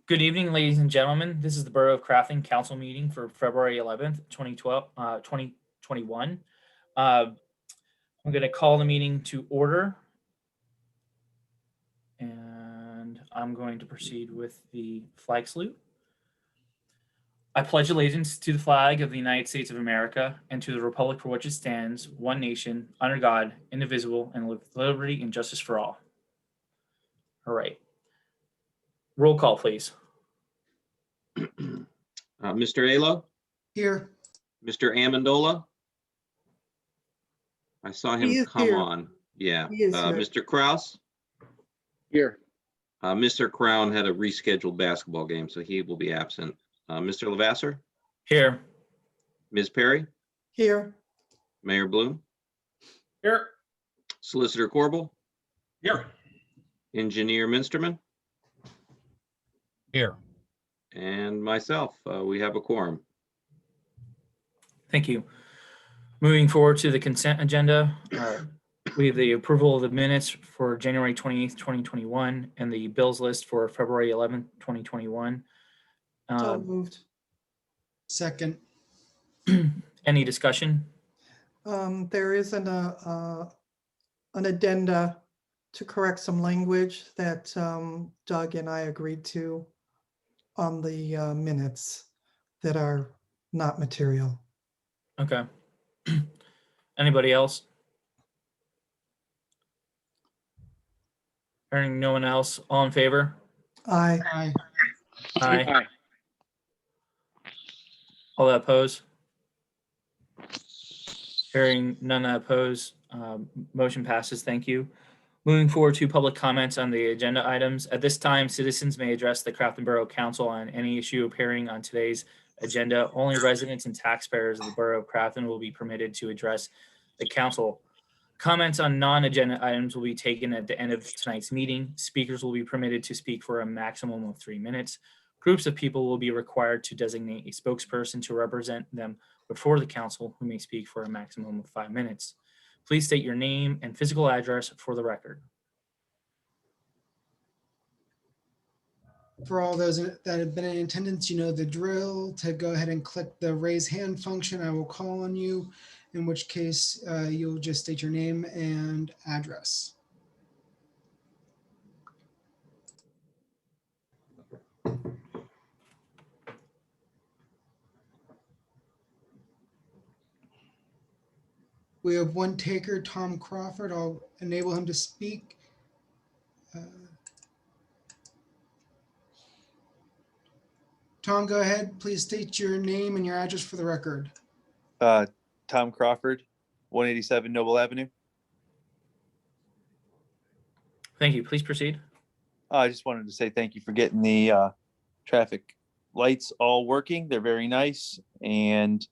Good evening, ladies and gentlemen. This is the Borough of Crafton Council meeting for February 11th, 2021. I'm going to call the meeting to order, and I'm going to proceed with the flag salute. I pledge allegiance to the flag of the United States of America and to the republic for which it stands, one nation, under God, indivisible, and with liberty and justice for all. All right. Roll call, please. Mr. Alo, Here. Mr. Amendola. I saw He him is come here. on. Yeah. He is here. Mr. Kraus. Here. Mr. Crown had a rescheduled basketball game, so he will be absent. Mr. Lavasser, Here. Ms. Perry, Here. Mayor Bloom, Here. Solicitor Corbel, Here. Engineer Minsterman, Here. and myself. We have a quorum. Thank you. Moving forward to the consent agenda, we have the approval of the minutes for January 28th, 2021, and the bills list for February 11th, 2021. So moved. Second. Any discussion? There is an addenda to correct some language that Doug and I agreed to on the minutes that are not material. Okay. Anybody else? Hearing no one else, all in favor? Aye. Aye. All that oppose? Hearing none that oppose, motion passes. Thank you. Moving forward to public comments on the agenda items. At this time, citizens may address the Crafton Borough Council on any issue appearing on today's agenda. Only residents and taxpayers of the Borough of Crafton will be permitted to address the council. Comments on non-agenda items will be taken at the end of tonight's meeting. Speakers will be permitted to speak for a maximum of 3 minutes. Groups of people will be required to designate a spokesperson to represent them before the council, who may speak for a maximum of 5 minutes. Please state your name and physical address for the record. For all those that have been in attendance, you know the drill. To go ahead and click the raise hand function, I will call on you, in which case you'll just state your name and address. We have one taker, Tom Crawford. I'll enable him to speak. Tom, go ahead. Please state your name and your address for the record. Tom Crawford, 187 Noble Avenue. Thank you. Please proceed. I just wanted to say thank you for getting the traffic lights all working. They're very nice. And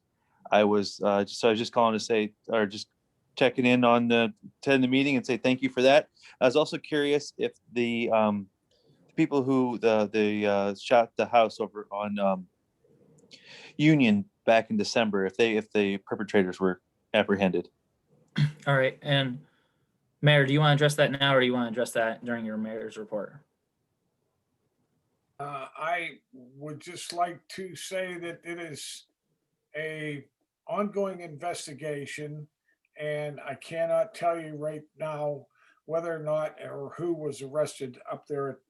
I was just calling to say, or just checking in on the meeting and say thank you for that. I was also curious if the people who shot the house over on Union back in December, if the perpetrators were apprehended. All right. And Mayor, do you want to address that now, or do you want to address that during your mayor's report? I would just like to say that it is a ongoing investigation, and I cannot tell you right now whether or not or who was arrested up there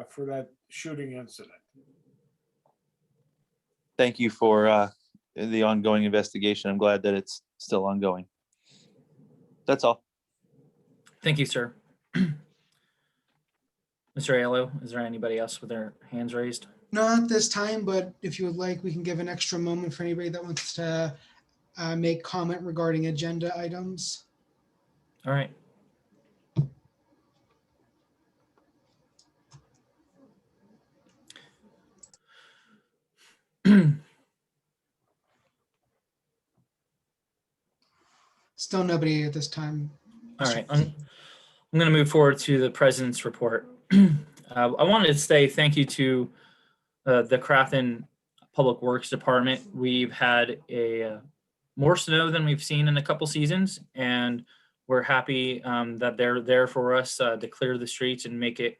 for that shooting incident. Thank you for the ongoing investigation. I'm glad that it's still ongoing. That's all. Thank you, sir. Mr. Aiello, is there anybody else with their hands raised? Not this time, but if you would like, we can give an extra moment for anybody that wants to make comment regarding agenda items. All right. Still nobody at this time. All right. I'm going to move forward to the president's report. I wanted to say thank you to the Crafton Public Works Department. We've had more snow than we've seen in a couple seasons, and we're happy that they're there for us to clear the streets and make it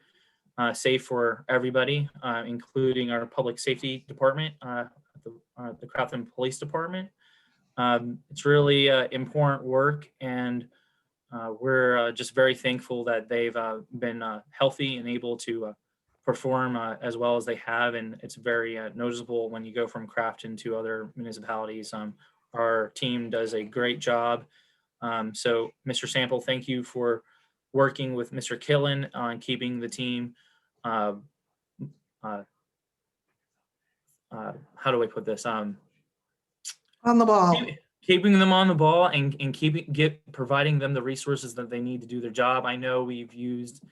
safe for everybody, including our public safety department, the Crafton Police Department. It's really important work, and we're just very thankful that they've been healthy and able to perform as well as they have. And it's very noticeable when you go from Crafton to other municipalities. Our team does a great job. So Mr. Sample, thank you for working with Mr. Killen on keeping the team, how do I put this? On the ball. Keeping them on the ball and providing them the resources that they need to do their job. I know we've used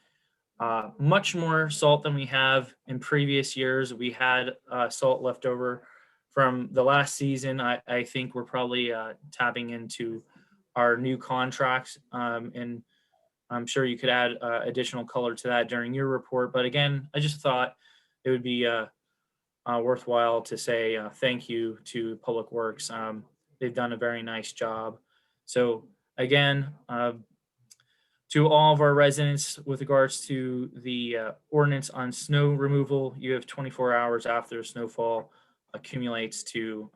much more salt than we have in previous years. We had salt left over from the last season. I think we're probably tapping into our new contracts, and I'm sure you could add additional color to that during your report. But again, I just thought it would be worthwhile to say thank you to Public Works. They've done a very nice job. So again, to all of our residents, with regards to the ordinance on snow removal, you have 24 hours after snowfall accumulates to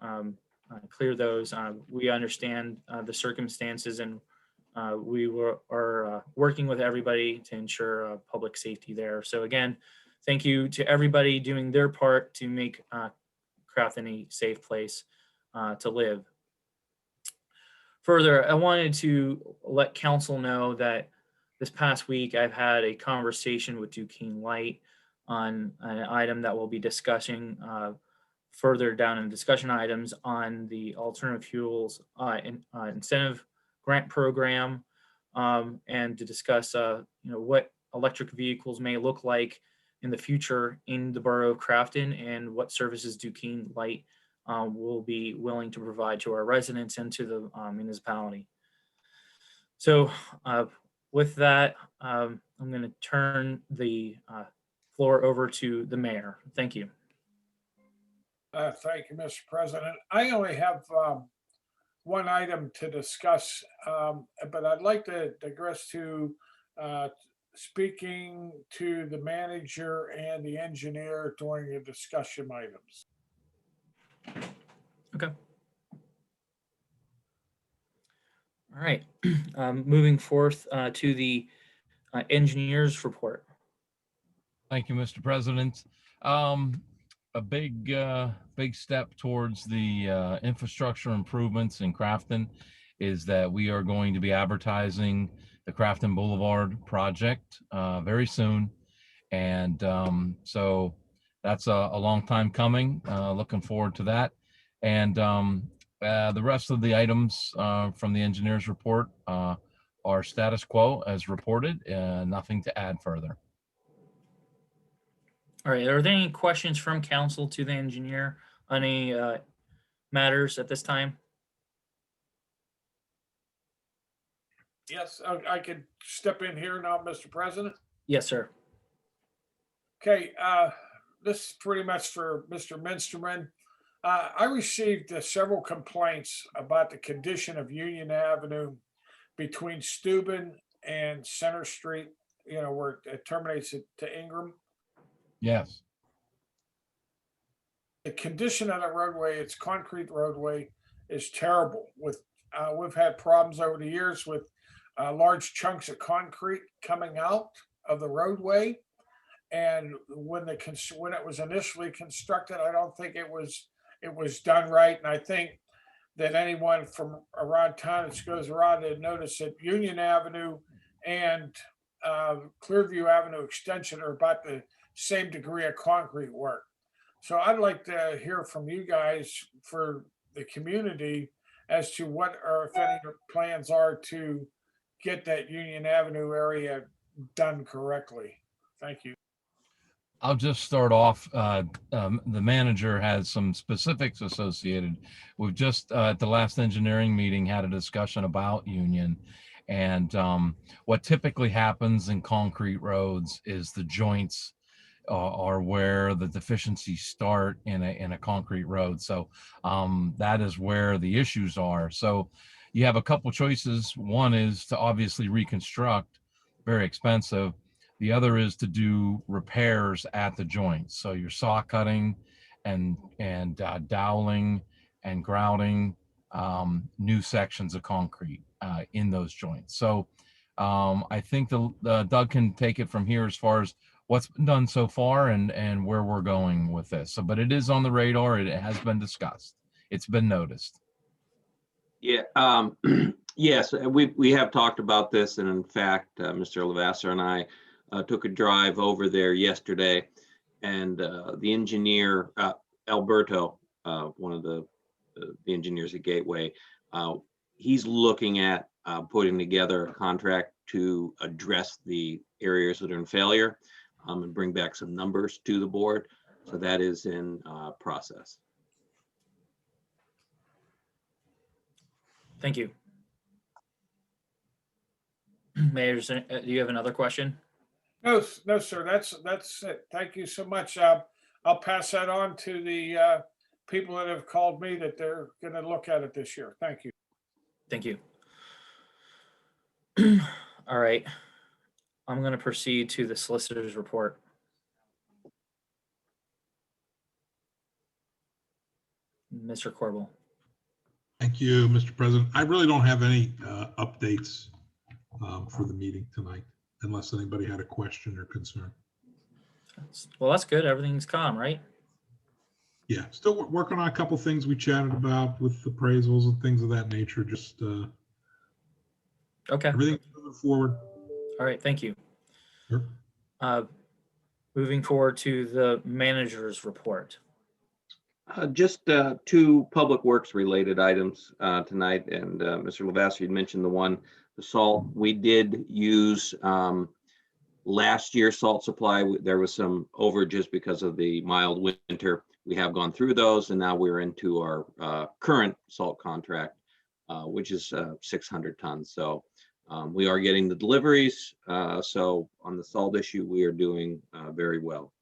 clear those. We understand the circumstances, and we are working with everybody to ensure public safety there. So again, thank you to everybody doing their part to make Crafton a safe place to live. Further, I wanted to let council know that this past week I've had a conversation with Duquesne Light on an item that we'll be discussing further down in discussion items on the alternative fuels incentive grant program, and to discuss what electric vehicles may look like in the future in the borough of Crafton, and what services Duquesne Light will be willing to provide to our residents and to the municipality. So with that, I'm going to turn the floor over to the mayor. Thank you. Thank you, Mr. President. I only have one item to discuss, but I'd like to digress to speaking to the manager and the engineer during the discussion items. Okay. All right. Moving forth to the engineer's report. Thank you, Mr. President. A big step towards the infrastructure improvements in Crafton is that we are going to be advertising the Crafton Boulevard project very soon. And so that's a long time coming. Looking forward to that. And the rest of the items from the engineer's report are status quo as reported, nothing to add further. All right. Are there any questions from council to the engineer on any matters at this time? Yes, I could step in here now, Mr. President. Yes, sir. Okay, this is pretty much for Mr. Minsterman. I received several complaints about the condition of Union Avenue between Steuben and Center Street, where it terminates to Ingram. Yes. The condition of the roadway, it's concrete roadway, is terrible. We've had problems over the years with large chunks of concrete coming out of the roadway. And when it was initially constructed, I don't think it was done right. And I think that anyone from around town that goes around and notice that Union Avenue and Clearview Avenue Extension are about the same degree of concrete work. So I'd like to hear from you guys for the community as to what or if any plans are to get that Union Avenue area done correctly. Thank you. I'll just start off. The manager has some specifics associated. We've just at the last engineering meeting had a discussion about Union, and what typically happens in concrete roads is the joints are where the deficiencies start in a concrete road. So that is where the issues are. So you have a couple choices. One is to obviously reconstruct, very expensive. The other is to do repairs at the joints. So your saw cutting and doweling and grouting new sections of concrete in those joints. So I think the Doug can take it from here as far as what's been done so far and where we're going with this. So, but it is on the radar. It has been discussed. It's been noticed. Yeah, yes, we have talked about this, and in fact, Mr. Lavasser and I took a drive over there yesterday, and the engineer, Alberto, one of the engineers at Gateway, he's looking at putting together a contract to address the areas that are in failure and bring back some numbers to the board. So that is in process. Thank you. Mayor, do you have another question? No, sir, that's it. Thank you so much. I'll pass that on to the people that have called me that they're going to look at it this year. Thank you. Thank you. All right. I'm going to proceed to the solicitor's report. Mr. Corbel. Thank you, Mr. President. I really don't have any updates for the meeting tonight, unless anybody had a question or concern. Well, that's good. Everything's calm, right? Yeah, still working on a couple things we chatted about with appraisals and things of that nature. Just Okay. everything's moving forward. All right. Thank you. Sure. Moving forward to the manager's report. Just two public works related items tonight, and Mr. Lavasser, you mentioned the salt. We did use last year's salt supply. There was some overages because of the mild winter. We have gone through those, and now we're into our current salt contract, which is 600 tons. So we are getting the deliveries. So on the salt issue, we are doing very well.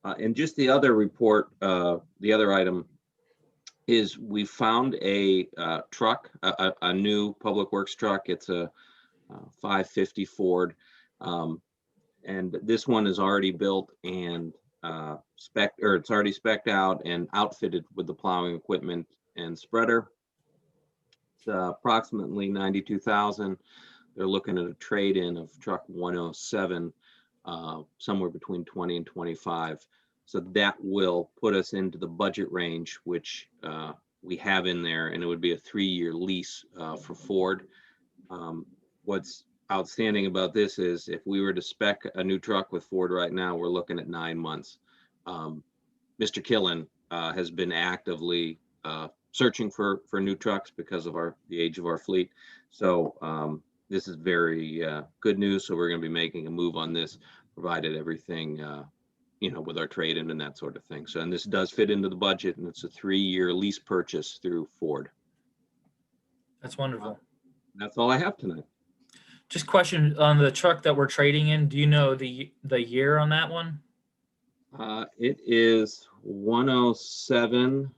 And just the other report, the other item is we found a truck, a new public works truck. It's a 550 Ford. And this one is already built and it's already spec'd out and outfitted with the plowing equipment and spreader. It's approximately 92,000. They're looking at a trade-in of truck 107. Somewhere between 20 and 25. So that will put us into the budget range, which we have in there, and it would be a 3-year lease for Ford. What's outstanding about this is if we were to spec a new truck with Ford right now, we're looking at 9 months. Mr. Killen has been actively searching for new trucks because of the age of our fleet. So this is very good news. So we're going to be making a move on this, provided everything, with our trade-in and that sort of thing. So, and this does fit into the budget, and it's a 3-year lease purchase through Ford. That's wonderful. That's all I have tonight. Just question on the truck that we're trading in. Do you know the year on that one? It is 107.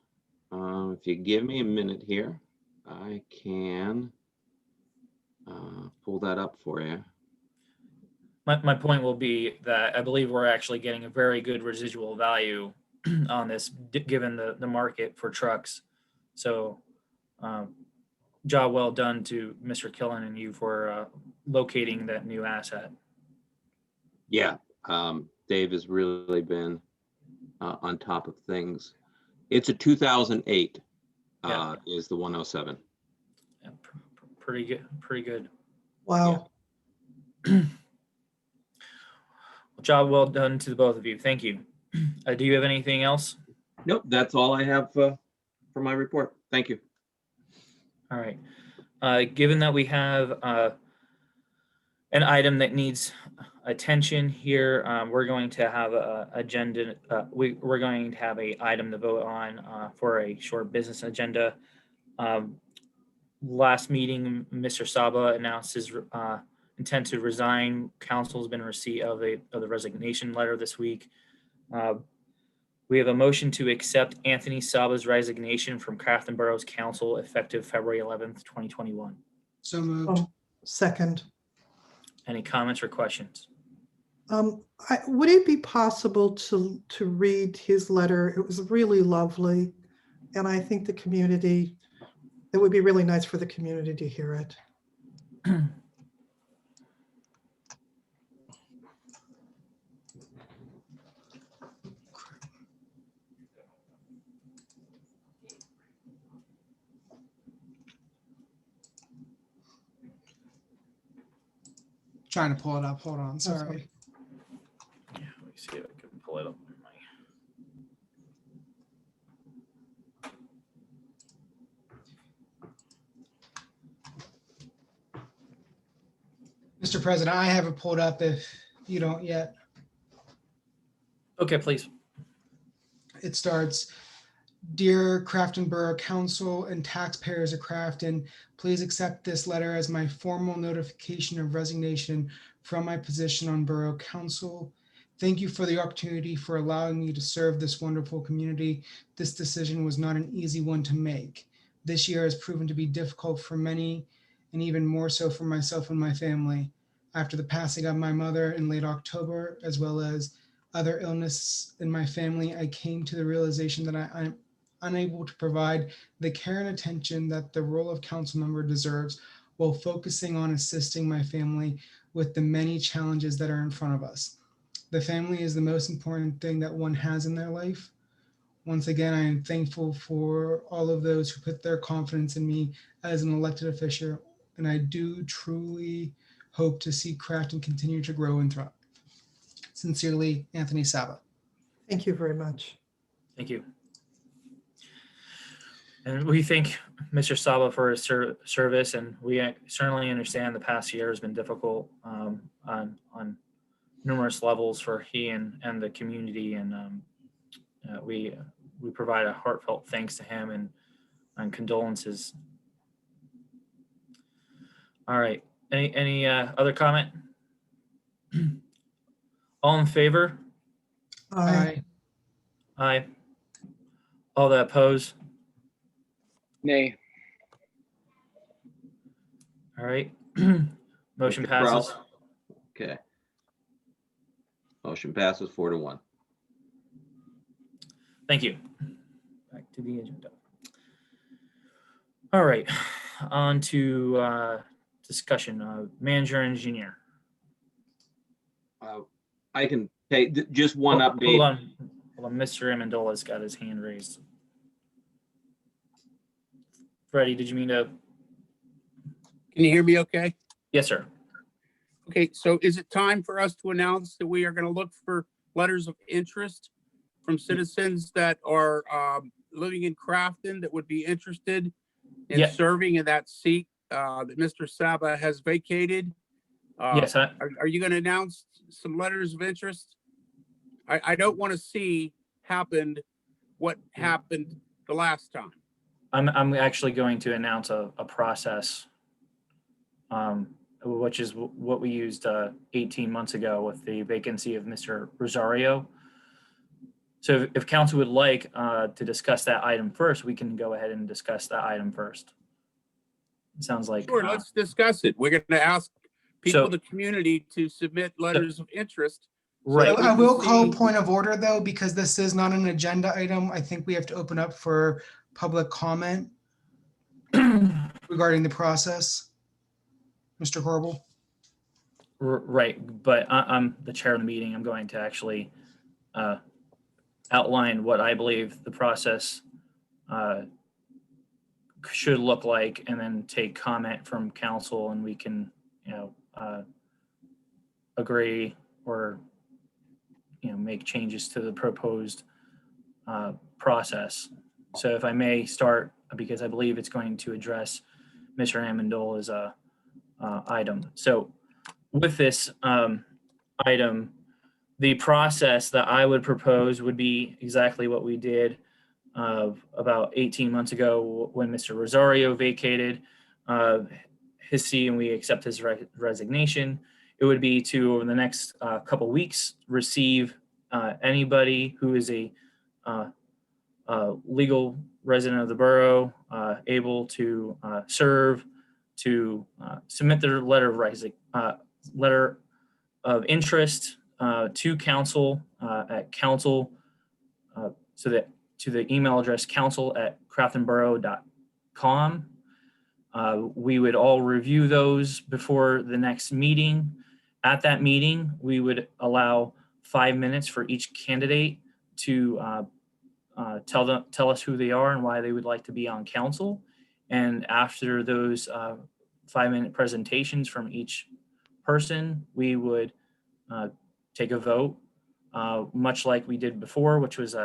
If you give me a minute here, I can pull that up for you. My point will be that I believe we're actually getting a very good residual value on this, given the market for trucks. So job well done to Mr. Killen and you for locating that new asset. Yeah, Dave has really been on top of things. It's a 2008 is the 107. Yeah, pretty good. Pretty good. Wow. Yeah. Job well done to the both of you. Thank you. Do you have anything else? Nope, that's all I have for my report. Thank you. All right. Given that we have an item that needs attention here, we're going to have a agenda. We're going to have a item to vote on for a short business agenda. Last meeting, Mr. Saba announced his intent to resign. Council has been in receipt of the resignation letter this week. We have a motion to accept Anthony Saba's resignation from Crafton Borough's council effective February 11th, 2021. So moved. Second. Any comments or questions? Would it be possible to read his letter? It was really lovely. And I think the community, it would be really nice for the community to hear it. Trying to pull it up. Hold on. Sorry. sorry. Yeah, let me see if I can pull it up. Mr. President, I have it pulled up if you don't yet. Okay, please. It starts, Dear Crafton Borough Council and taxpayers of Crafton, please accept this letter as my formal notification of resignation from my position on Borough Council. Thank you for the opportunity for allowing me to serve this wonderful community. This decision was not an easy one to make. This year has proven to be difficult for many, and even more so for myself and my family. After the passing of my mother in late October, as well as other illness in my family, I came to the realization that I'm unable to provide the care and attention that the role of council member deserves, while focusing on assisting my family with the many challenges that are in front of us. The family is the most important thing that one has in their life. Once again, I am thankful for all of those who put their confidence in me as an elected official, and I do truly hope to see Crafton continue to grow and thrive. Sincerely, Anthony Saba. Thank you very much. Thank you. And we thank Mr. Saba for his service, and we certainly understand the past year has been difficult on numerous levels for he and the community, and we provide a heartfelt thanks to him and condolences. All right, any other comment? All in favor? Aye. Aye. All that oppose? Nay. All right. Motion Mr. Kraus? passes. Okay. Motion passes 4-1. Thank you. Back to the agenda. All right, on to discussion. Manager engineer. I can take just one Oh, update. Hold on. Mr. Amendola's got his hand raised. Freddie, did you mean to? Can you hear me okay? Yes, sir. Okay, so is it time for us to announce that we are going to look for letters of interest from citizens that are living in Crafton that would be interested in Yeah. serving in that seat that Mr. Saba has vacated? Yes, Are you going to announce some letters of interest? I don't want to see what happened the last time. I'm actually going to announce a process, which is what we used 18 months ago with the vacancy of Mr. Rosario. So if council would like to discuss that item first, we can go ahead and discuss that item first. It sounds like. Sure, let's discuss it. We're going to ask people in So- the community to submit letters of interest. Right. I will call point of order though, because this is not an agenda item. I think we have to open up for public comment regarding the process. Mr. Corbel. Right, but I'm the chair of the meeting. I'm going to actually outline what I believe the process should look like, and then take comment from council, and we can, agree or, make changes to the proposed process. So if I may start, because I believe it's going to address Mr. Amendola's item. So with this item, the process that I would propose would be exactly what we did about 18 months ago when Mr. Rosario vacated his seat and we accept his resignation. It would be to, over the next couple weeks, receive anybody who is a legal resident of the borough, able to serve, to submit their letter of interest, to council at council, so that to the email address council@craftonborough.com. We would all review those before the next meeting. At that meeting, we would allow 5 minutes for each candidate to tell us who they are and why they would like to be on council. And after those 5-minute presentations from each person, we would take a vote, much like we did before, which was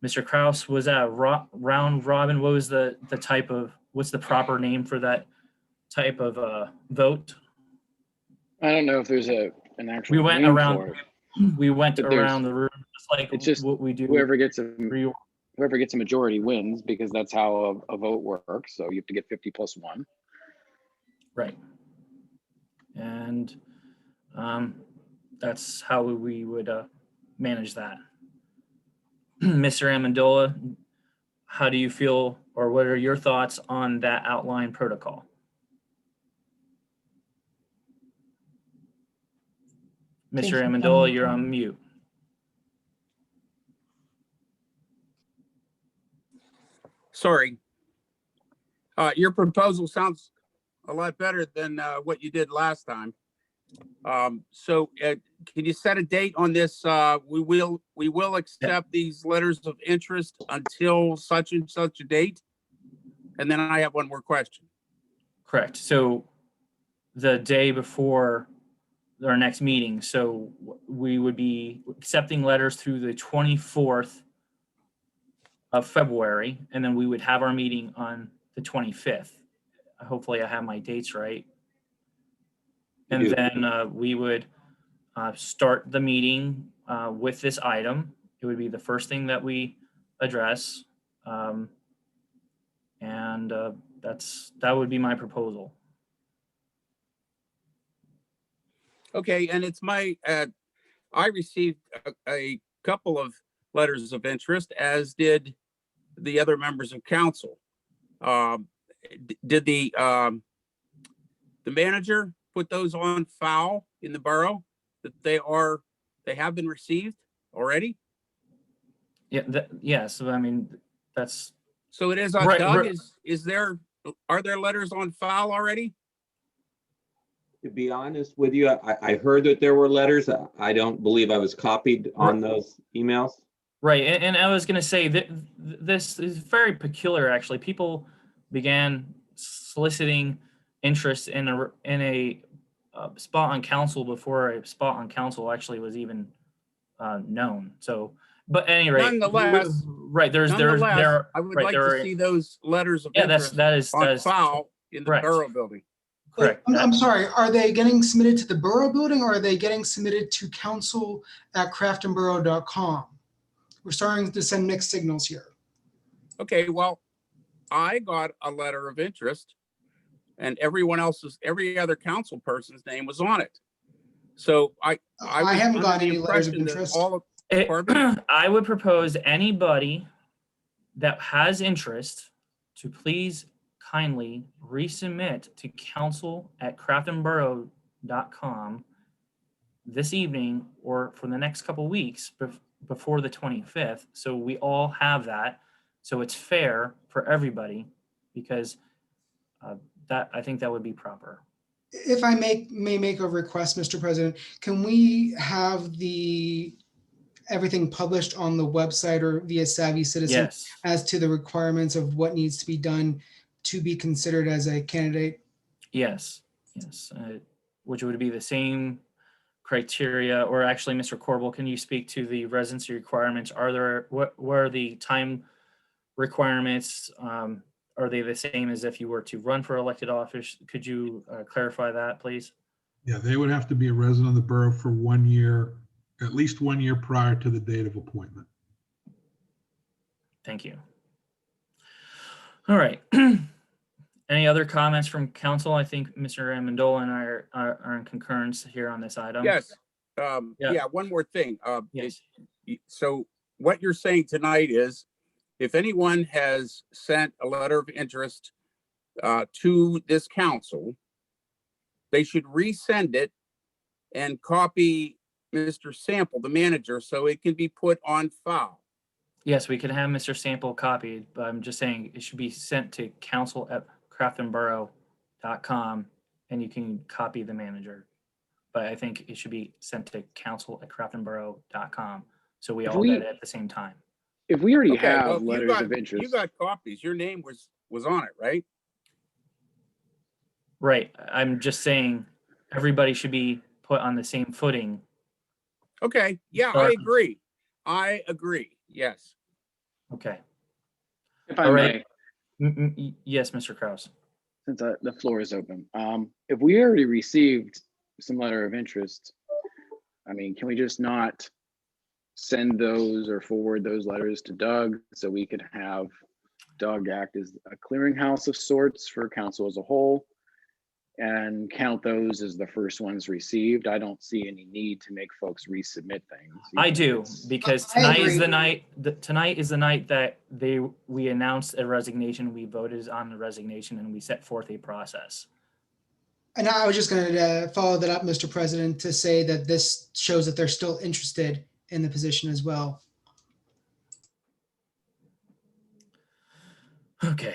Mr. Kraus, was that round robin? What was the type of, what's the proper name for that type of vote? I don't know if there's an actual We went name around, for it. we went But around the room, just like it's just what we do. Whoever gets a majority wins, because that's how a vote works. So you have to get 50 plus 1. Right. And that's how we would manage that. Mr. Amendola, how do you feel, or what are your thoughts on that outline protocol? Mr. Amendola, you're on mute. Sorry. Your proposal sounds a lot better than what you did last time. So can you set a date on this? We will accept these letters of interest until such and such a date. And then I have one more question. Correct. So the day before our next meeting, so we would be accepting letters through the 24th of February, and then we would have our meeting on the 25th. Hopefully I have my dates right. And then we would start the meeting with this item. It would be the first thing that we address. And that would be my proposal. Okay, and it's my, I received a couple of letters of interest, as did the other members of council. Did the manager put those on file in the borough that they have been received already? Yeah. Yes. I mean, that's. So it is on Right, Doug. right. Are there letters on file already? To be honest with you, I heard that there were letters. I don't believe I was copied on those emails. Right. And I was going to say that this is very peculiar, actually. People began soliciting interest in a spot on council before a spot on council actually was even known. So, but at any rate, Nonetheless, right. There I would like to see those letters of interest on file in the borough building. Correct. I'm sorry, are they getting submitted to the borough building, or are they getting submitted to council@craftonborough.com? We're starting to send mixed signals here. Okay, well, I got a letter of interest, and every other council person's name was on it. So I haven't got any letters of interest. I would propose anybody that has interest to please kindly resubmit to council@craftonborough.com this evening or for the next couple weeks before the 25th. So we all have that. So it's fair for everybody, because I think that would be proper. If I may make a request, Mr. President, can we have everything published on the website or via Savvy Citizen as to the requirements of what needs to be done to be considered as a candidate? Yes, which would be the same criteria, or actually, Mr. Corbel, can you speak to the residency requirements? What are the time requirements? Are they the same as if you were to run for elected office? Could you clarify that, please? Yeah, they would have to be a resident of the borough for 1 year, at least 1 year prior to the date of appointment. Thank you. All right. Any other comments from council? I think Mr. Amendola and I are in concurrence here on this item. Yes. Yeah, one more thing. Yes. So what you're saying tonight is, if anyone has sent a letter of interest to this council, they should resend it and copy Mr. Sample, the manager, so it can be put on file. Yes, we can have Mr. Sample copied, but I'm just saying it should be sent to council@craftonborough.com and you can copy the manager. But I think it should be sent to council@craftonborough.com. So we If all we- get it at the same time. If we already Okay, well, have you letters got, of interest. you got copies. Your name was on it, right? Right. I'm just saying everybody should be put on the same footing. Okay, yeah, I agree. I agree, yes. Okay. If I All right. may, Yes, Mr. Kraus. since the floor is open, if we already received some letter of interest, I mean, can we just not send those or forward those letters to Doug so we could have Doug act as a clearinghouse of sorts for council as a whole and count those as the first ones received? I don't see any need to make folks resubmit things. I even if do, it's- because I tonight is agree. the night, tonight is the night that we announced a resignation, we voted on the resignation, and we set forth a process. And I was just going to follow that up, Mr. President, to say that this shows that they're still interested in the position as well. Okay.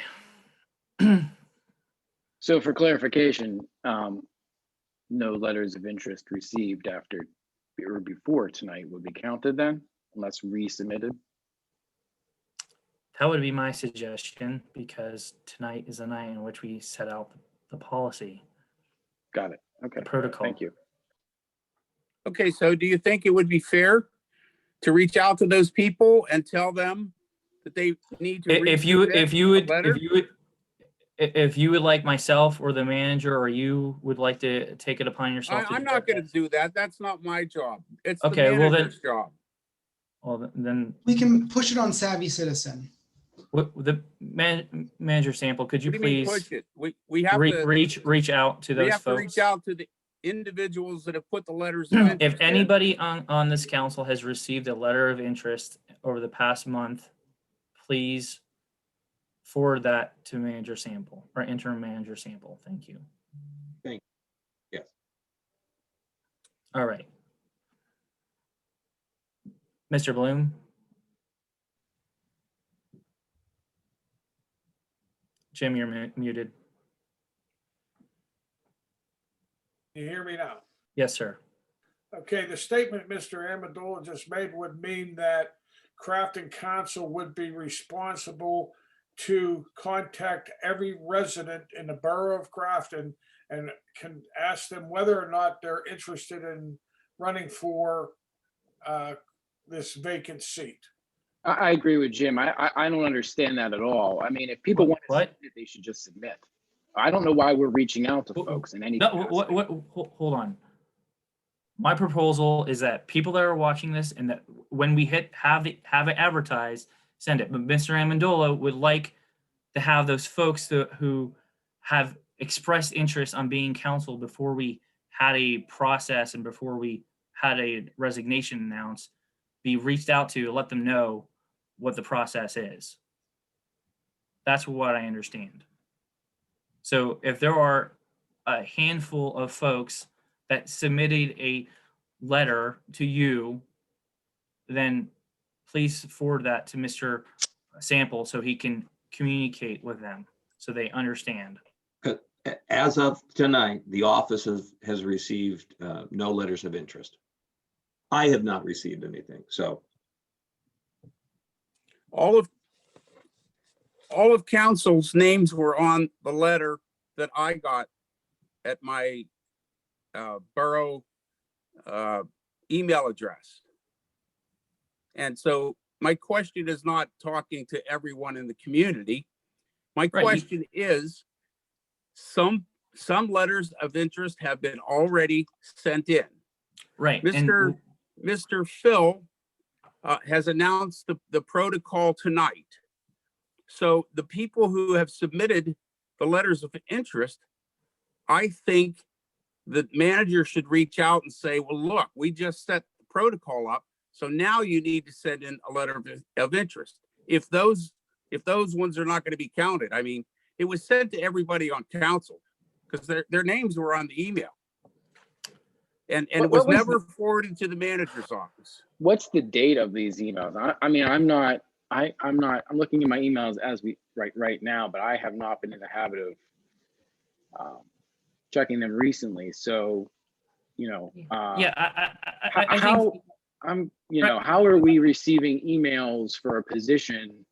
So for clarification, no letters of interest received after or before tonight would be counted then, unless resubmitted? That would be my suggestion, because tonight is the night in which we set out the policy, Got it. Okay, the protocol. thank you. Okay, so do you think it would be fair to reach out to those people and tell them that they need to If you resubmit a letter? if you would like myself or the manager or you would like to take it upon yourself to I'm do not that, going to do that. That's not my job. It's the Okay, well then- manager's job. well, then We can push it on Savvy Citizen. the manager Sample, could you What do you mean please push it? We have to, reach out to we those have to folks? reach out to the individuals that have put the letters of interest If in. anybody on this council has received a letter of interest over the past month, please forward that to Manager Sample or Interim Manager Sample. Thank you. Yes. All right. Mr. Bloom? Jim, you're muted. You hear me now? Yes, sir. Okay, the statement Mr. Amendola just made would mean that Crafton Council would be responsible to contact every resident in the borough of Crafton and can ask them whether or not they're interested in running for this vacant seat. I agree with Jim. I don't understand that at all. I mean, if people want to What? submit, they should just submit. I don't know why we're reaching out to Wh- folks in any No, capacity. hold on. My proposal is that people that are watching this and that when we have it advertised, send it. But Mr. Amendola would like to have those folks who have expressed interest on being counsel before we had a process and before we had a resignation announced, be reached out to let them know what the process is. That's what I understand. So if there are a handful of folks that submitted a letter to you, then please forward that to Mr. Sample so he can communicate with them so they understand. As of tonight, the office has received no letters of interest. I have not received anything, so. All of council's names were on the letter that I got at my borough email address. And so my question is not talking to everyone in the community. My Right. question is, some letters of interest have been already sent in. Right. Mr. Phil has announced the protocol tonight. So the people who have submitted the letters of interest, I think the manager should reach out and say, well, look, we just set the protocol up. So now you need to send in a letter of interest. If those ones are not going to be counted, I mean, it was sent to everybody on council because their names were on the email. And What- it was what was never forwarded to the manager's office. What's the date of these emails? I mean, I'm looking at my emails as we right now, but I have not been in the habit of checking them recently. So, Yeah, I how think, how are we receiving emails for a position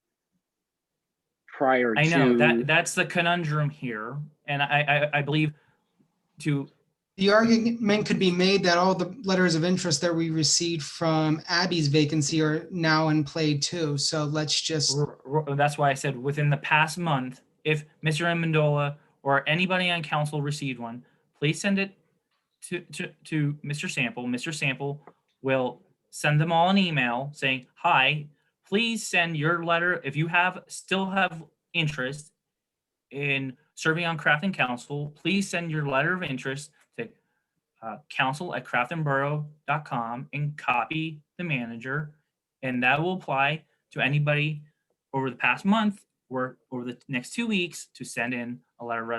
prior I know to? that's the conundrum here. And I believe to, The argument could be made that all the letters of interest that we received from Abby's vacancy are now in play too. So let's just, that's why I said within the past month, if Mr. Amendola or anybody on council received one, please send it to Mr. Sample. Mr. Sample will send them all an email saying, hi, please send your letter. If you still have interest in serving on Crafton Council, please send your letter of interest to council@craftonborough.com and copy the manager. And that will apply to anybody over the past month or over the next 2 weeks to send in a letter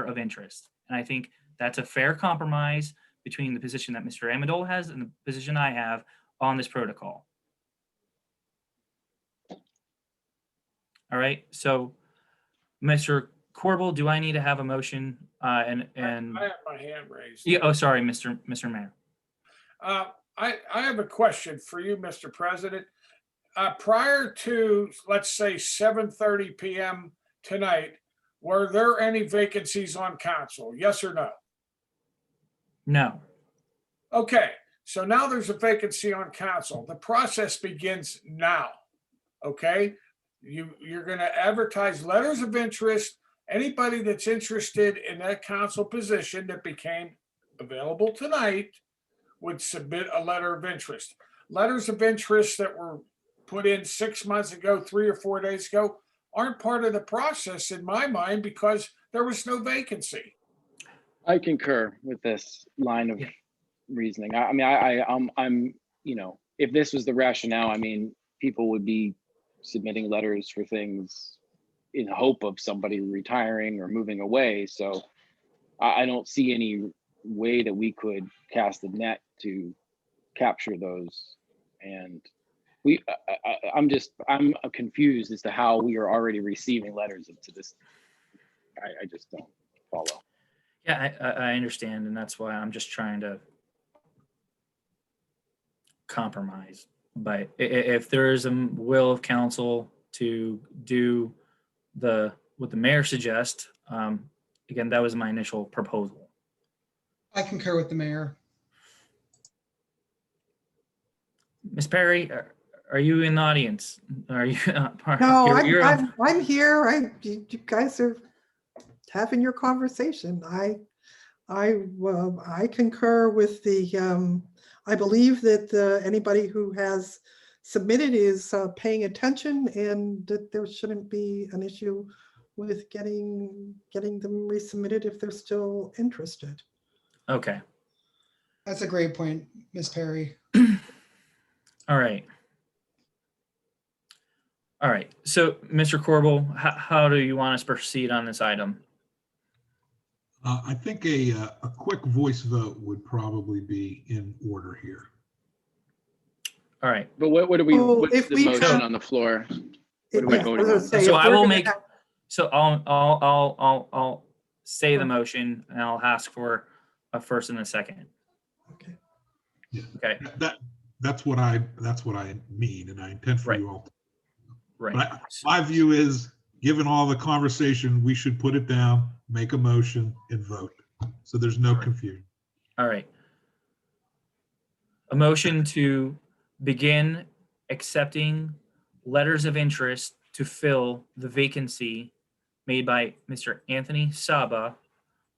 of interest. And I think that's a fair compromise between the position that Mr. Amendola has and the position I have on this protocol. All right, so Mr. Corbel, do I need to have a motion? I have my hand raised. Yeah. Oh, sorry, Mr. Mayor. I have a question for you, Mr. President. Prior to, let's say, 7:30 p.m. tonight, were there any vacancies on council? Yes or no? No. Okay, so now there's a vacancy on council. The process begins now. Okay, you're going to advertise letters of interest. Anybody that's interested in that council position that became available tonight would submit a letter of interest. Letters of interest that were put in 6 months ago, 3 or 4 days ago, aren't part of the process in my mind because there was no vacancy. I concur with this line of reasoning. I mean, I'm, if this was the rationale, I mean, people would be submitting letters for things in hope of somebody retiring or moving away. So I don't see any way that we could cast a net to capture those. And I'm confused as to how we are already receiving letters to this. I just don't follow. Yeah, I understand, and that's why I'm just trying to compromise. But if there is a will of council to do what the mayor suggests, again, that was my initial proposal. I concur with the mayor. Ms. Perry, are you in the audience? Are you? No, you're I'm here. You guys are having your conversation. I concur with the, I believe that anybody who has submitted is paying attention and that there shouldn't be an issue with getting them resubmitted if they're still interested. Okay. That's a great point, Ms. Perry. All right. All right. So, Mr. Corbel, how do you want us to proceed on this item? I think a quick voice vote would probably be in order here. All right. But what do we? Oh, What's if the we motion have- on the floor? It- What are we yeah, voting I was gonna on? say, So if I we're will gonna make. have- So I'll say the motion and I'll ask for a first and a second. Okay. Yeah. Okay. That's what I mean, and I intend for Right. you all to. Right. But my view is, given all the conversation, we should put it down, make a motion, and vote. So there's no confusion. All right. A motion to begin accepting letters of interest to fill the vacancy made by Mr. Anthony Saba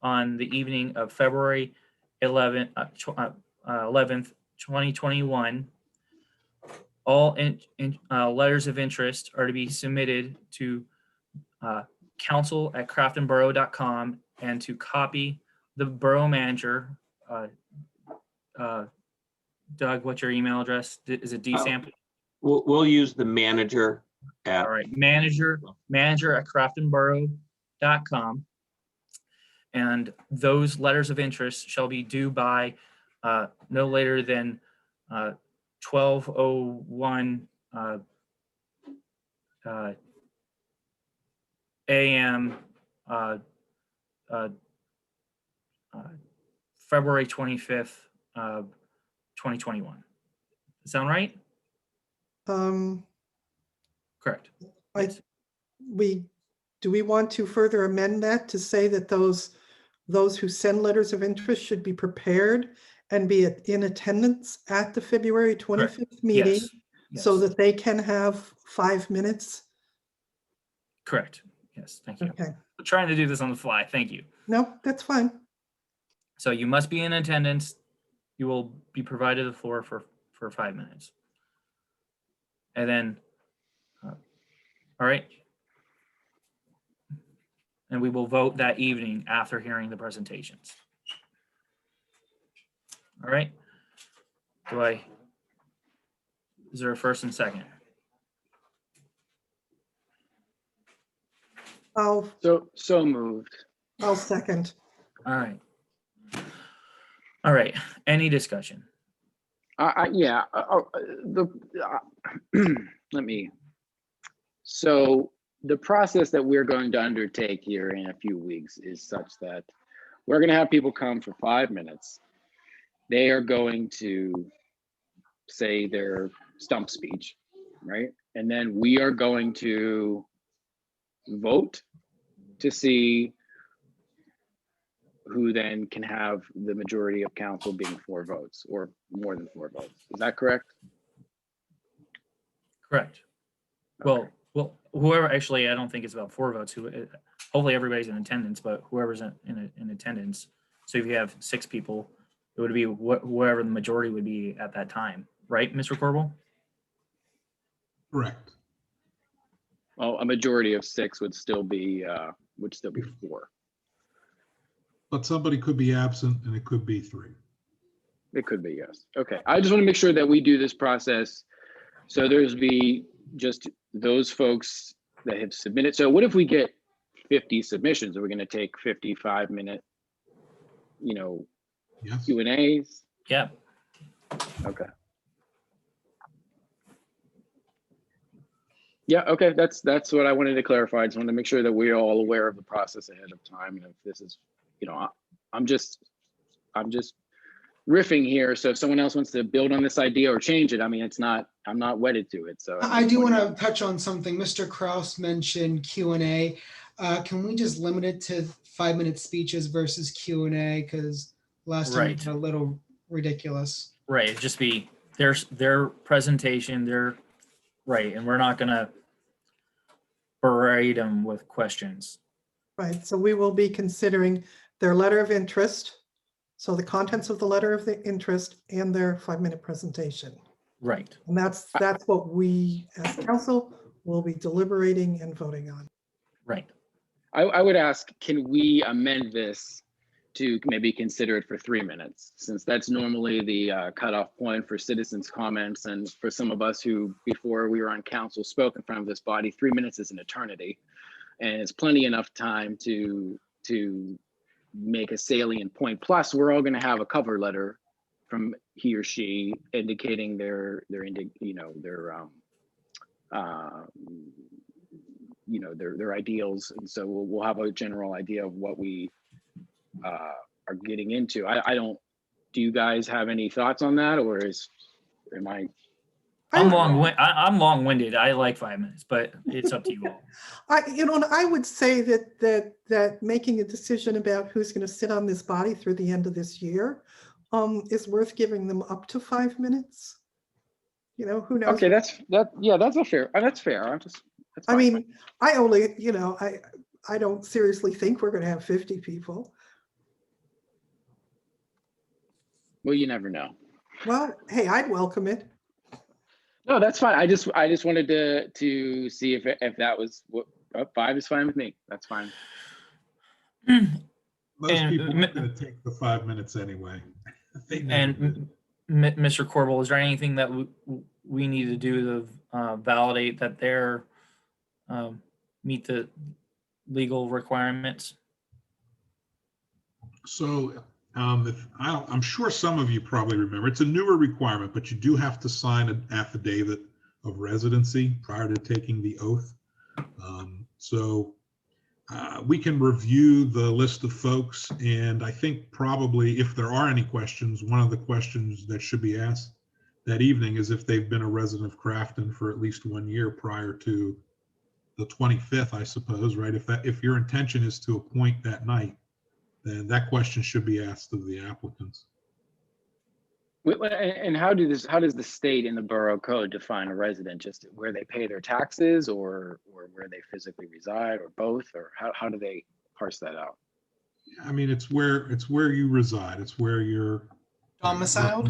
on the evening of February 11th, 2021. All letters of interest are to be submitted to council@craftonborough.com and to copy the borough manager. Doug, what's your email address? Is it dsample? We'll use the manager at. All right, manager@craftonborough.com. And those letters of interest shall be due by no later than 12:01 a.m. February 25th, 2021. Sound right? Um, Correct. do we want to further amend that to say that those who send letters of interest should be prepared and be in attendance at the February 25th meeting Yes. so Yes. that they can have 5 minutes? Correct. Yes. Thank you. Okay. We're trying to do this on the fly. Thank you. No, that's fine. So you must be in attendance. You will be provided the floor for 5 minutes. And then, all right. And we will vote that evening after hearing the presentations. All right. Is there a first and second? I'll So moved. second. All right. All right. Any discussion? Yeah, let me. So the process that we're going to undertake here in a few weeks is such that we're going to have people come for 5 minutes. They are going to say their stump speech, right? And then we are going to vote to see who then can have the majority of council being 4 votes or more than 4 votes. Is that correct? Correct. Well, whoever, actually, I don't think it's about 4 votes. Hopefully everybody's in attendance, but whoever's in attendance. So if you have 6 people, it would be whoever the majority would be at that time, right, Mr. Corbel? Correct. Well, a majority of 6 would still be 4. But somebody could be absent and it could be 3. It could be, yes. Okay, I just want to make sure that we do this process. So there's be just those folks that have submitted. So what if we get 50 submissions? Are we going to take 55-minute, Yes. Q&As? Yeah. Okay. Yeah, okay, that's what I wanted to clarify. I just wanted to make sure that we're all aware of the process ahead of time. And if this is, I'm just riffing here. So if someone else wants to build on this idea or change it, I mean, I'm not wedded to it. So I do want to touch on something. Mr. Kraus mentioned Q&A. Can we just limit it to 5-minute speeches versus Q&A? Because last time it Right. got a little ridiculous. Right. It'd just be their presentation, right. And we're not going to berate them with questions. Right, so we will be considering their letter of interest, so the contents of the letter of the interest and their 5-minute presentation. Right. And that's what we as council will be deliberating and voting on. Right. I would ask, can we amend this to maybe consider it for 3 minutes, since that's normally the cutoff point for citizens' comments, and for some of us who, before we were on council, spoke in front of this body, 3 minutes is an eternity, and it's plenty enough time to make a salient point. Plus, we're all going to have a cover letter from he or she indicating their ideals, and so we'll have a general idea of what we are getting into. I don't. Do you guys have any thoughts on that, or am I? I'm long-winded. I like 5 minutes, but it's up to you all. I would say that making a decision about who's going to sit on this body through the end of this year is worth giving them up to 5 minutes. Who knows? Okay, that's fair. That's fair. I mean, I only, I don't seriously think we're going to have 50 people. Well, you never know. Well, hey, I'd welcome it. No, that's fine. I just wanted to see if that was what 5 is fine with me. That's fine. Most people are going to take the 5 minutes anyway. And Mr. Corbel, is there anything that we need to do to validate that they're meet the legal requirements? So I'm sure some of you probably remember, it's a newer requirement, but you do have to sign an affidavit of residency prior to taking the oath. We can review the list of folks, and I think probably if there are any questions, one of the questions that should be asked that evening is if they've been a resident of Crafton for at least 1 year prior to the 25th, I suppose, right? If your intention is to appoint that night, then that question should be asked of the applicants. And how does the state in the borough code define a resident? Just where they pay their taxes, or where they physically reside, or both, or how do they parse that out? I mean, it's where you reside. It's where you're Domiciled?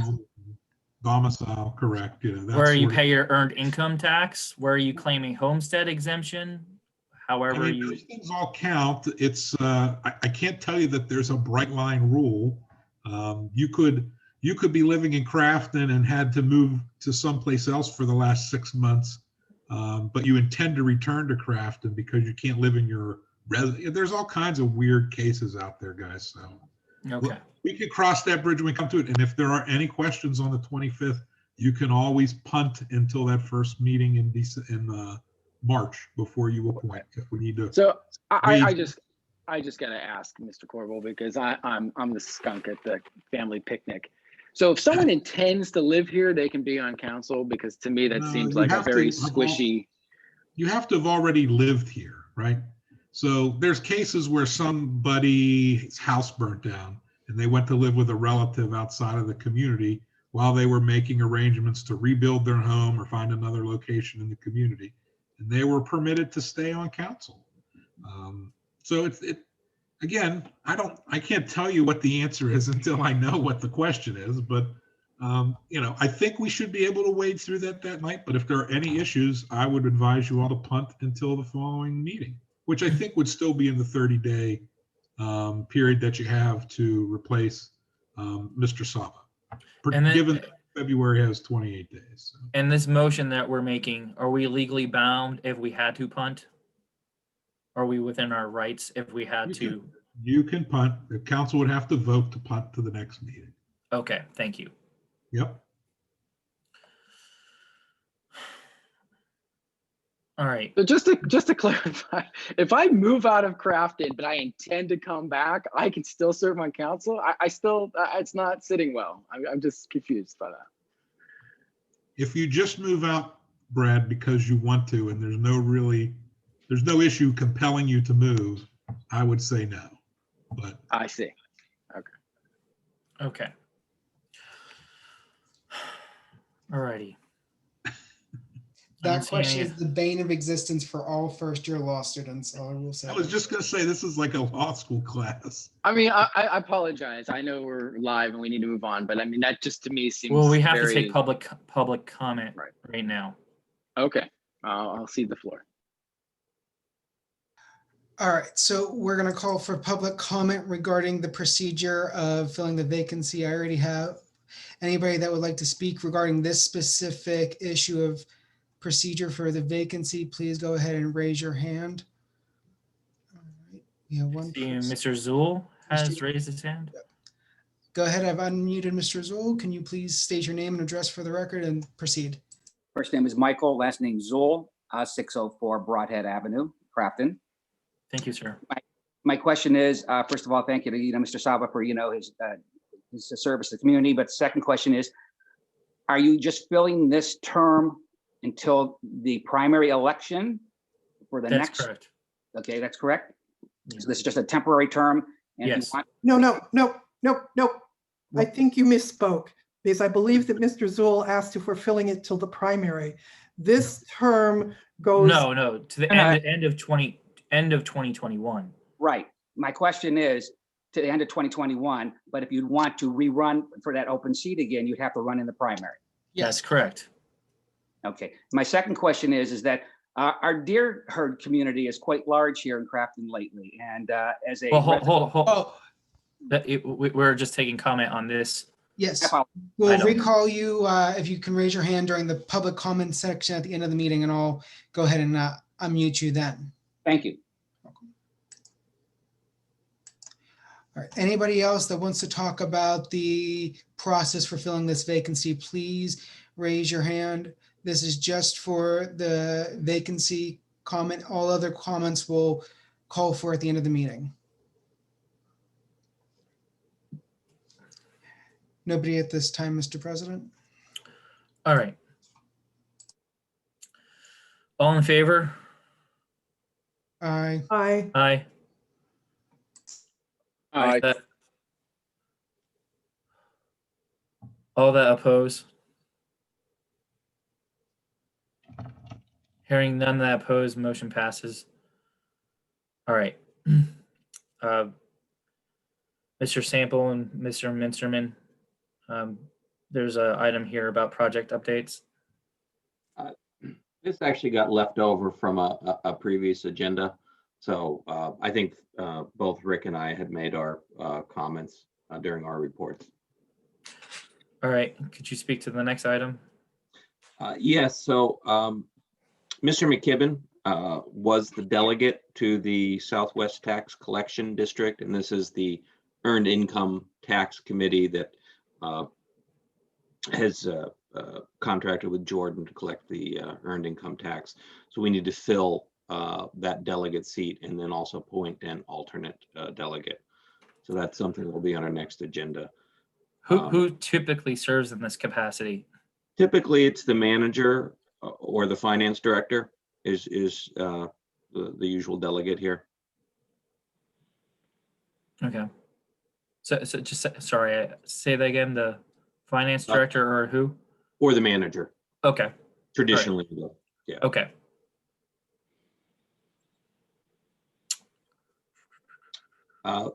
Domicile, correct. Yeah, that's Where you sort of- pay your earned income tax, where are you claiming homestead exemption? I However mean, you, those things all count. It's I can't tell you that there's a bright line rule. You could be living in Crafton and had to move to someplace else for the last 6 months, but you intend to return to Crafton because you can't live in your residence. There's all kinds of weird cases out there, guys. So okay. we can cross that bridge when we come to it. And if there are any questions on the 25th, you can always punt until that first meeting in March before you appoint if we need to. So I just gotta ask Mr. Corbel, because I'm the skunk at the family picnic. So if someone intends to live here, they can be on council, because to me that No, seems you like a have to very have squishy. You have to have already lived here, right? So there's cases where somebody's house burnt down and they went to live with a relative outside of the community while they were making arrangements to rebuild their home or find another location in the community, and they were permitted to stay on council. So again, I can't tell you what the answer is until I know what the question is, but I think we should be able to wade through that night. But if there are any issues, I would advise you all to punt until the following meeting, which I think would still be in the 30-day period that you have to replace Mr. Saba. And then- Given February has 28 days. So. And this motion that we're making, are we legally bound if we had to punt? Are we within our rights if we had to? You can punt. The council would have to vote to punt to the next meeting. Okay, thank you. Yep. All right. So just to clarify, if I move out of Crafton but I intend to come back, I can still serve on council. I still it's not sitting well. I'm just confused by that. If you just move out, Brad, because you want to, and there's no issue compelling you to move, I would say no. But I see. Okay. All righty. That question is the bane of existence for all first-year law students. I will say. I was just going to say, this is like a law school class. I mean, I apologize. I know we're live and we need to move on, but I mean, that just to me seems Well, we have to very... take public comment Right. right now. Okay, I'll cede the floor. All right, so we're going to call for public comment regarding the procedure of filling the vacancy. I already have anybody that would like to speak regarding this specific issue of procedure for the vacancy. Please go ahead and raise your hand. All right, we have one person. Mr. Zool has Mr. raised his hand. Go ahead, I've unmuted Mr. Zoll. Can you please state your name and address for the record and proceed? First name is Michael, last name Zoll, 604 Broadhead Avenue, Crafton. Thank you, sir. My question is, first of all, thank you to Mr. Saba for his service to the community. But the second question is, are you just filling this term until the primary election for the That's next? correct. Okay, that's correct. Yeah. So this is just a temporary term. And if you Yes. want- No. I think you misspoke, because I believe that Mr. Zoll asked if we're filling it till the primary. This term goes. No, to the end of 2021. Right. My question is to the end of 2021, but if you'd want to rerun for that open seat again, you'd have to run in the primary. That's correct. Okay. My second question is that our deer herd community is quite large here in Crafton lately. And as a Well, hold. Oh, We're just taking comment on this. yes. I We'll don't- recall you if you can raise your hand during the public comment section at the end of the meeting, and I'll go ahead and unmute you then. Thank you. All right, anybody else that wants to talk about the process for filling this vacancy, please raise your hand. This is just for the vacancy comment. All other comments will call for at the end of the meeting. Nobody at this time, Mr. President. All right. All in favor? Aye. Aye. Aye. Aye. All that oppose? Hearing none that oppose, motion passes. All right. Mr. Sample and Mr. Minsterman, there's an item here about project updates. This actually got left over from a previous agenda. So I think both Rick and I had made our comments during our reports. All right, could you speak to the next item? Yes, so Mr. McKibben was the delegate to the Southwest Tax Collection District, and this is the Earned Income Tax Committee that has contracted with Jordan to collect the earned income tax. So we need to fill that delegate seat and then also appoint an alternate delegate. So that's something that will be on our next agenda. Who typically serves in this capacity? Typically, it's the manager or the finance director is the usual delegate here. Okay. So just sorry, say that again. The finance director or who? Or the manager. Okay. Traditionally, yeah. Okay.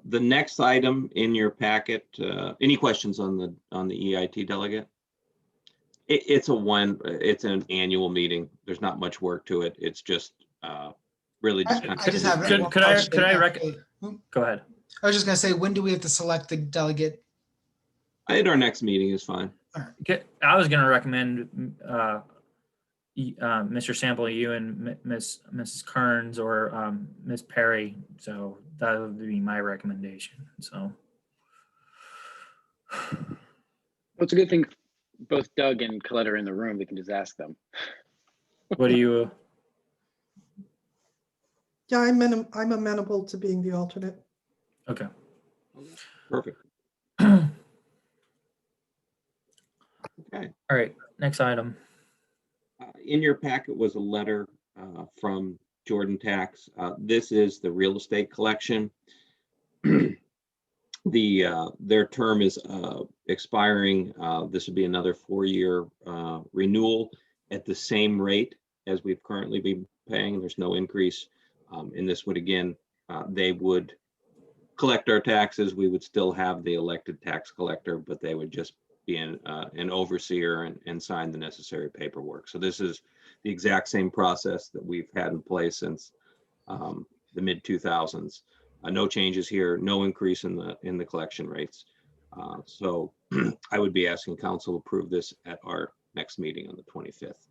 The next item in your packet, any questions on the EIT delegate? It's an annual meeting. There's not much work to it. It's just really just kind I just have Could- one could I- question. could I rec- Okay. Go ahead. I was just gonna say, when do we have to select the delegate? I think our next meeting is fine. I was going to recommend Mr. Sample, you and Mrs. Kearns or Ms. Perry. So that would be my recommendation. So. Well, it's a good thing both Doug and Colette are in the room. We can just ask them. What do you? Yeah, I'm amenable to being the alternate. Okay. Perfect. Okay. All right. Next item. In your packet was a letter from Jordan Tax. This is the real estate collection. Their term is expiring. This would be another 4-year renewal at the same rate as we've currently been paying. There's no increase. And this would, again, they would collect our taxes. We would still have the elected tax collector, but they would just be an overseer and sign the necessary paperwork. So this is the exact same process that we've had in place since the mid 2000s. No changes here, no increase in the collection rates. So I would be asking council to approve this at our next meeting on the 25th.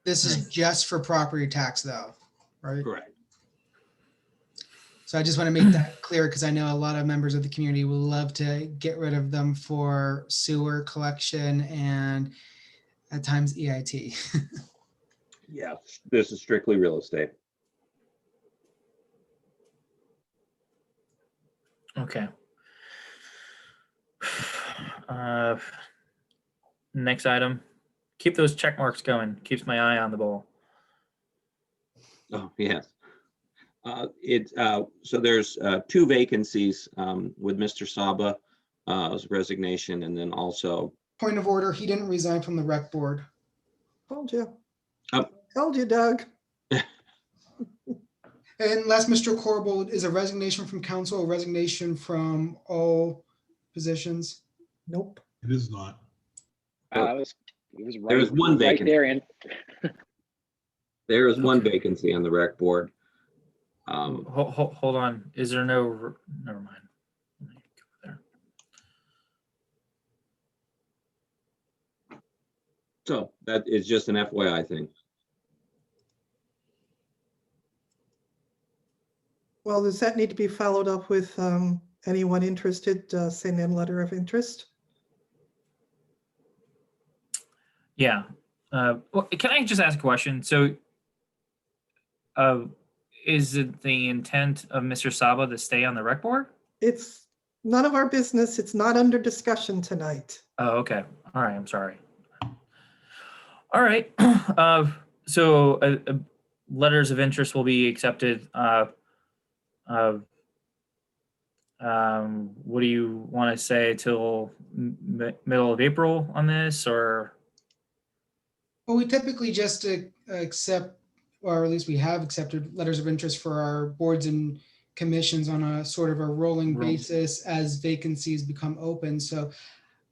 This is just for property tax though, right? Correct. So I just want to make that clear because I know a lot of members of the community will love to get rid of them for sewer collection and at times EIT. Yeah, this is strictly real estate. Okay. Next item. Keep those check marks going. Keeps my eye on the ball. Oh, yes. So there's 2 vacancies with Mr. Saba's resignation, and then also. Point of order, he didn't resign from the rec board. Told you. Oh. Told you, Doug. Unless Mr. Corbel is a resignation from council, a resignation from all positions. Nope. It is not. It was right, There was one right vacancy. there. And There is one Okay. vacancy on the rec board. Hold on. Is there no? Never mind. Let me go there. So that is just an FYI thing. Well, does that need to be followed up with anyone interested, send in letter of interest. Yeah. Well, can I just ask a question? So, is it the intent of Mr. Saba to stay on the rec board? It's none of our business. It's not under discussion tonight. Oh, okay. All right. I'm sorry. All right. So letters of interest will be accepted. What do you want to say till middle of April on this, or? Well, we typically just accept, or at least we have accepted letters of interest for our boards and commissions on a sort of a rolling basis as vacancies become open. So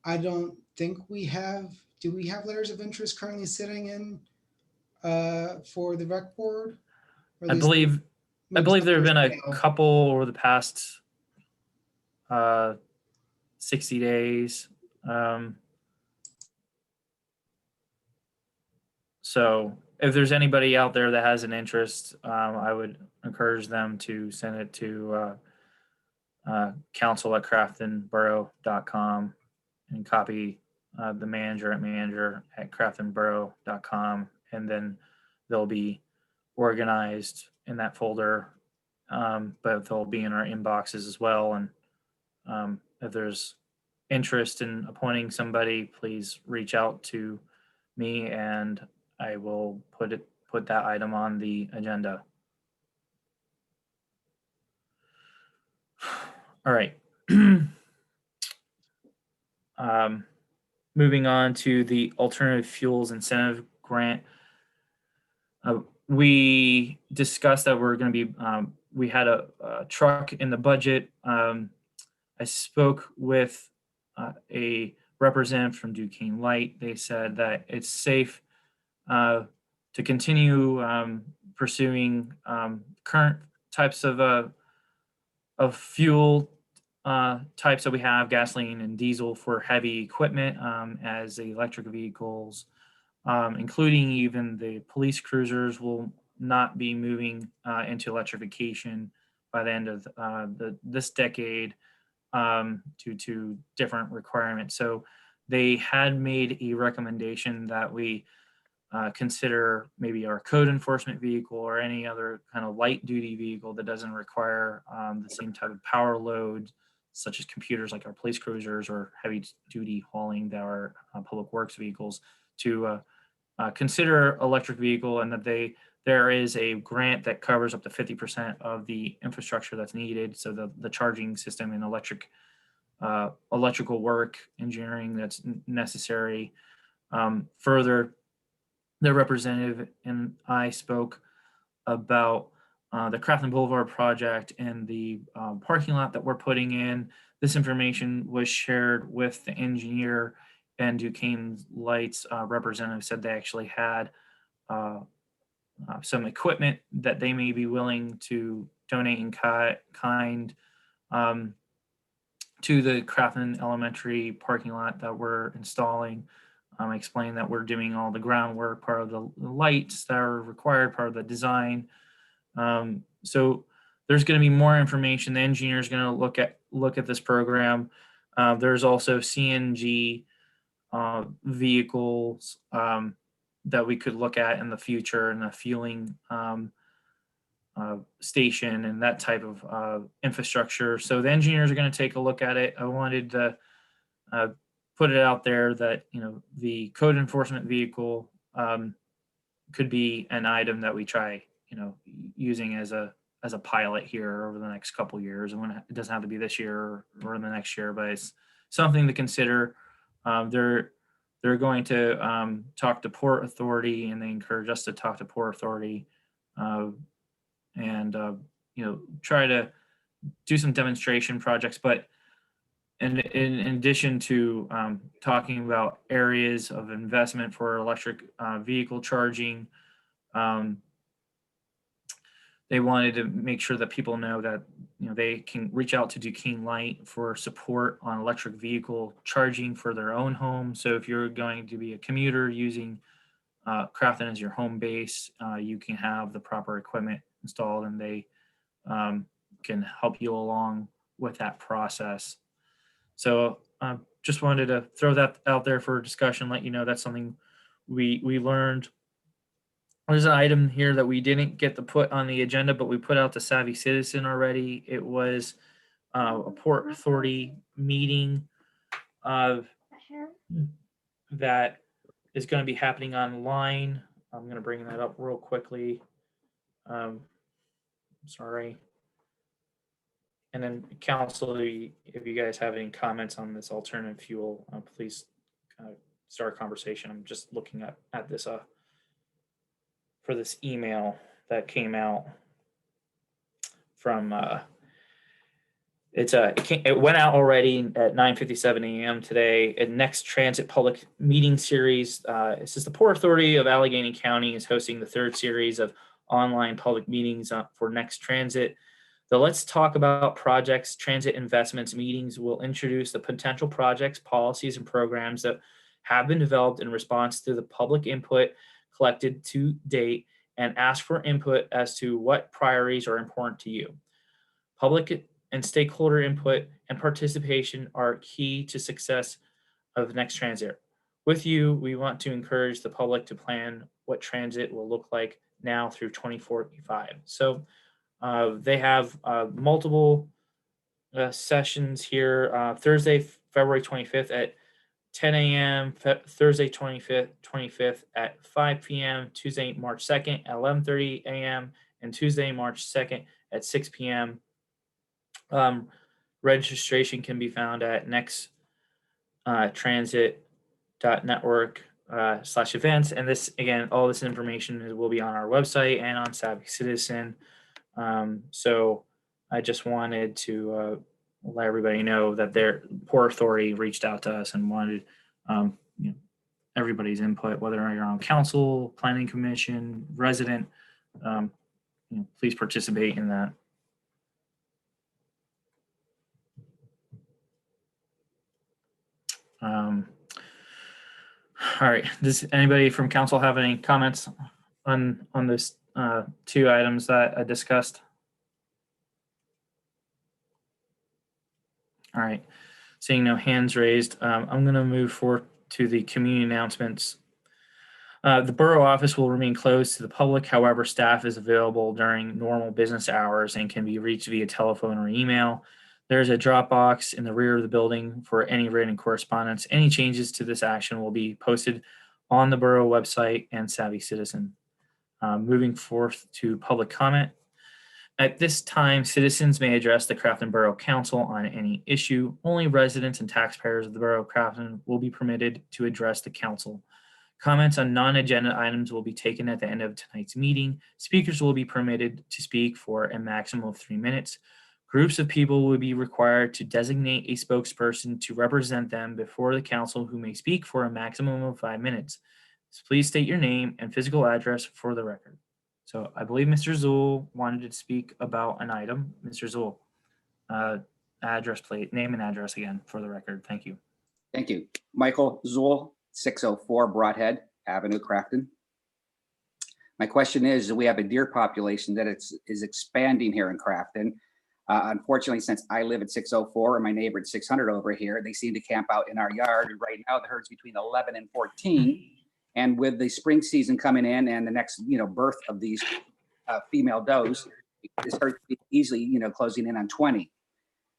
I don't think we have, do we have letters of interest currently sitting in for the rec board? Or at I least believe maybe there have been a some- couple over the past 60 days. So if there's anybody out there that has an interest, I would encourage them to send it to council@craftonborough.com and copy the manager@craftonborough.com, and then they'll be organized in that folder, but they'll be in our inboxes as well. And if there's interest in appointing somebody, please reach out to me and I will put that item on the agenda. All right. Moving on to the alternative fuels incentive grant. We discussed that we're going to be, we had a truck in the budget. I spoke with a representative from Duquesne Light. They said that it's safe to continue pursuing current types of fuel types that we have, gasoline and diesel, for heavy equipment, as the electric vehicles, including even the police cruisers, will not be moving into electrification by the end of this decade, due to different requirements. So they had made a recommendation that we consider maybe our code enforcement vehicle or any other kind of light duty vehicle that doesn't require the same type of power load, such as computers like our police cruisers, or heavy duty hauling that are public works vehicles, to consider electric vehicle, and that there is a grant that covers up to 50% of the infrastructure that's needed. So the charging system and electrical work engineering that's necessary. Further, the representative and I spoke about the Crafton Boulevard project and the parking lot that we're putting in. This information was shared with the engineer, and Duquesne Lights representative said they actually had some equipment that they may be willing to donate in kind to the Crafton Elementary parking lot that we're installing. I explained that we're doing all the groundwork, part of the lights that are required, part of the design. So there's going to be more information. The engineer is going to look at this program. There's also CNG vehicles that we could look at in the future, and a fueling station and that type of infrastructure. So the engineers are going to take a look at it. I wanted to put it out there that, the code enforcement vehicle could be an item that we try, using as a pilot here over the next couple of years. And it doesn't have to be this year or in the next year, but it's something to consider. They're going to talk to Port Authority, and they encourage us to talk to Port Authority, and try to do some demonstration projects. But in addition to talking about areas of investment for electric vehicle charging, they wanted to make sure that people know that they can reach out to Duquesne Light for support on electric vehicle charging for their own home. So if you're going to be a commuter using Crafton as your home base, you can have the proper equipment installed, and they can help you along with that process. So just wanted to throw that out there for discussion, let you know that's something we learned. There's an item here that we didn't get to put on the agenda, but we put out to Savvy Citizen already. It was a Port Authority meeting that is going to be happening online. I'm going to bring that up real quickly. Sorry. And then council, if you guys have any comments on this alternative fuel, please start a conversation. I'm just looking at this for this email that came out from it went out already at 9:57 a.m. today. A Next Transit Public Meeting Series. It says the Port Authority of Allegheny County is hosting the third series of online public meetings for Next Transit. The Let's Talk About Projects Transit Investments meetings will introduce the potential projects, policies, and programs that have been developed in response to the public input collected to date and ask for input as to what priorities are important to you. Public and stakeholder input and participation are key to success of Next Transit. With you, we want to encourage the public to plan what transit will look like now through 2045. So they have multiple sessions here. Thursday, February 25th at 10 a.m., Thursday, 25th at 5 p.m., Tuesday, March 2nd at 11:30 a.m., and Tuesday, March 2nd at 6 p.m. Registration can be found at nexttransit.network/events. And this, again, all this information will be on our website and on Savvy Citizen. So I just wanted to let everybody know that their Port Authority reached out to us and wanted everybody's input, whether you're on council, planning commission, resident, please participate in that. All right. Does anybody from council have any comments on this two items that I discussed? All right. Seeing no hands raised, I'm going to move forward to the community announcements. The borough office will remain closed to the public. However, staff is available during normal business hours and can be reached via telephone or email. There's a drop box in the rear of the building for any written correspondence. Any changes to this action will be posted on the borough website and Savvy Citizen. Moving forth to public comment. At this time, citizens may address the Crafton Borough Council on any issue. Only residents and taxpayers of the Borough of Crafton will be permitted to address the council. Comments on non-agenda items will be taken at the end of tonight's meeting. Speakers will be permitted to speak for a maximum of 3 minutes. Groups of people will be required to designate a spokesperson to represent them before the council who may speak for a maximum of 5 minutes. So please state your name and physical address for the record. So I believe Mr. Zool wanted to speak about an item. Mr. Zool, address plate, name and address again for the record. Thank you. Thank you. Michael Zool, 604 Broadhead Avenue, Crafton. My question is, we have a deer population that is expanding here in Crafton. Unfortunately, since I live at 604 and my neighbor at 600 over here, they seem to camp out in our yard. And right now the herd's between 11 and 14. And with the spring season coming in and the next, birth of these female does, this herd could be easily, closing in on 20.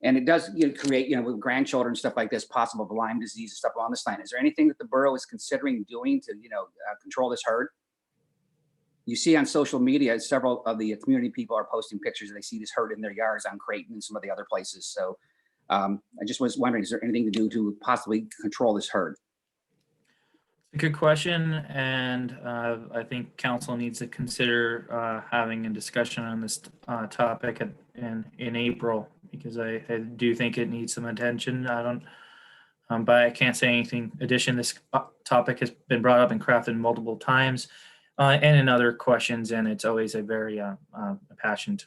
And it does create, with grandchildren and stuff like this, possible Lyme disease and stuff along this line. Is there anything that the borough is considering doing to, control this herd? You see on social media, several of the community people are posting pictures and they see this herd in their yards on Crayton and some of the other places. So I just was wondering, is there anything to do to possibly control this herd? Good question, and I think council needs to consider having a discussion on this topic in April, because I do think it needs some attention. I don't, but I can't say anything. Addition, this topic has been brought up in Crafton multiple times and in other questions, and it's always a very passionate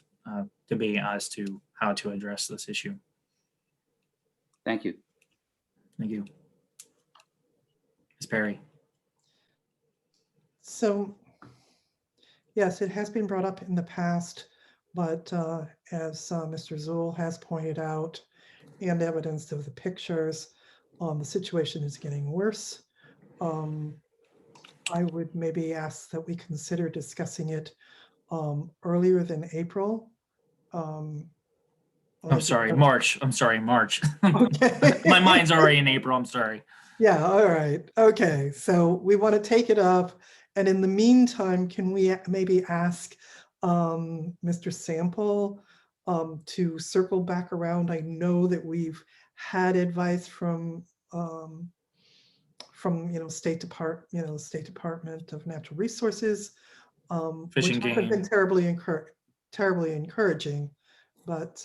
debate as to how to address this issue. Thank you. Thank you. Ms. Perry. So, yes, it has been brought up in the past But as Mr. Zoll has pointed out, and evidence of the pictures, the situation is getting worse. I would maybe ask that we consider discussing it earlier than April. I'm only sorry, because- March. I'm sorry, March. Okay. My mind's already in April. I'm sorry. Yeah, all right. Okay, so we want to take it up. And in the meantime, can we maybe ask Mr. Sample to circle back around? I know that we've had advice from State Department of Natural Resources, Fish which and hasn't been Game. terribly encouraging, but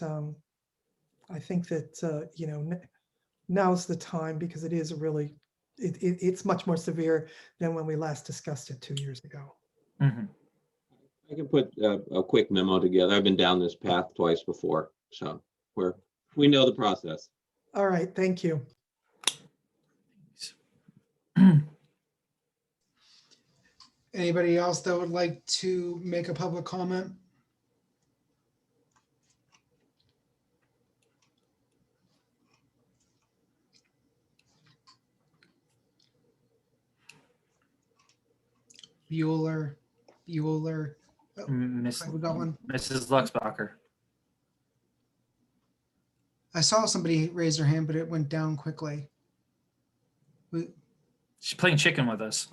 I think that now's the time, because it is really it's much more severe than when we last discussed it 2 years ago. Mhm. I can put a quick memo together. I've been down this path twice before, so we know the process. All right, thank you. Anybody else that would like to make a public comment? Bueller. Miss, We got one. Mrs. Luxbacher. I saw somebody raise their hand, but it went down quickly. She's playing chicken with us.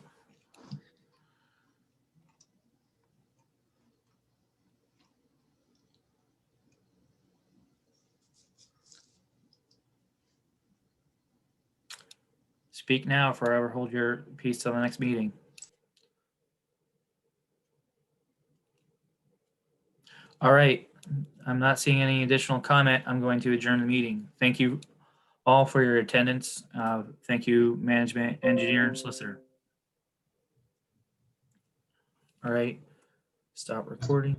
Speak now, forever hold your peace till the next meeting. All right, I'm not seeing any additional comment. I'm going to adjourn the meeting. Thank you all for your attendance. Thank you, management, engineer, and solicitor. All right, stop recording.